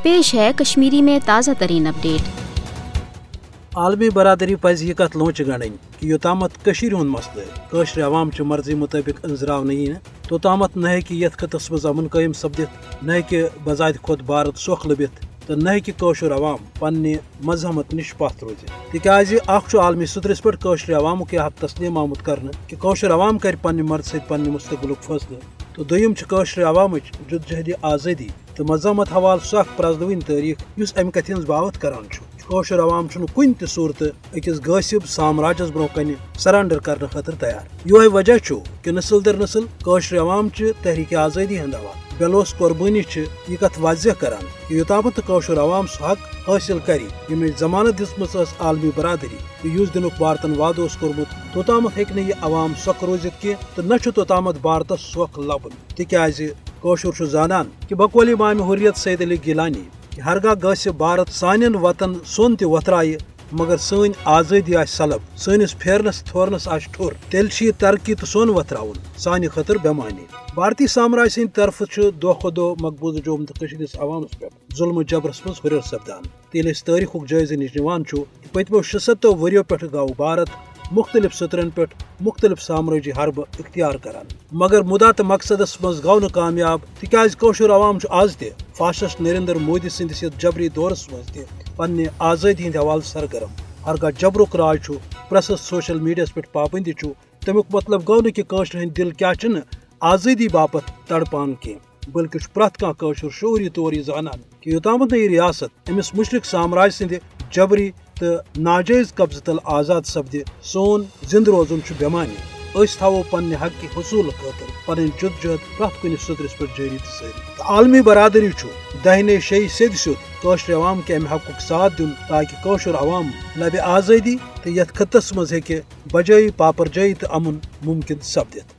پیش ہے کشمیری میں تازہ ترین اپڈیٹ۔ عالمی برادری پز یہ کت لونچ گنڈن کہ یوتامت ہند مسئلہ قشر عوام چہ مرضی مطابق انزراو نہ توتامت نہ یت خطس مز امن قائم سپدت، نہ بذات خود بھارت سوکھ لبت، تو نہ قشر عوام پنہ مذہمت نش پتھ روزت تکیاز اخ عالمی صدرس پہ قشر عوامک یہ حق تسلیم آمت کرنے کہ قشر عوام کر پنہ مرض ست پنہ مستقبل فیصلہ، تو دویم قشر عوامچ جدوجہد آزادی تو مذہمت حوالہ سہ اخ پرزلوین تاریخ اس امہ کتھ ہز باوت کران قشر عوام کن تہ صورت اکس غاصب سامراجس برو کن سرنڈر کرنے خاطر تیار۔ یہ وجہ کہ نسل در نسل قشر عوام تحریک آزادی ہند عوام بلوس قربانی یہ کت واضح کران کہ یوتامت قشر عوام سہ حق حاصل کری یمچ ضمانت دس عالمی برادری اس دنک بھارتن وعد کورمت توتامت ہیکہ یہ عوام سوکھ روزت کی تو نہ توتامت بھارتس سوکھ لبن تکیاز قشر زانان کہ بقول امام حریت سید علی گیلانی کہ ہرگاہ گژھِ بھارت سانین وطن سون تہ وترائے مگر سن آزادی آس سلب، سنس پھیرنس تھورنس آس ٹھور، تیل یہ ترقی تو سون وتراون سانہ خاطر بےمانی۔ بھارتی سامراج سند طرف دہ کھو دہ مقبوضہ جوم تو عوامس پہ ظلم و جبرس مز ہریر سپدان۔ یل تاریخ جائزہ نش نوان پتمو 76 ؤریو پہ گو بھارت مختلف سطرن پہ مختلف سامراجی حربہ اختیار کران، مگر مدعا تو مقصدس مز گو نا کامیاب تکیاز قشر عوام آز تہ فاشسٹ نریندر مودی سندس جبری دورس مز تہ پنہ آزادی ہند حوالہ سرگرم۔ ہرگاہ جبرک راج پریسس سوشل میڈیا پہ پابندی تمیک مطلب گو نا کہ قشر ہند دل کیا آزادی باپت تڑپان کی، بلکہ پریت کھانا قشر شعوری طور یہ زانان کہ یوتامت یہ ریاست امس مشرق سامراج سند جبری تو ناجائز قبضہ تل آزاد سپدِ سون زند روزن بےمانی۔ اس تھو پنہ حق حصول خاطر پن جدوجہد پریت کن سطرس پہ جاری تو ساری۔ عالمی برادری دہنے شی سید سیود قشر عوام کے امہ حقک ساتھ دن تاکہ قشر عوام لبہ آزادی تو یت خطس مز ہیکہ بجائی پاپر جائی تو امن ممکن سپدت۔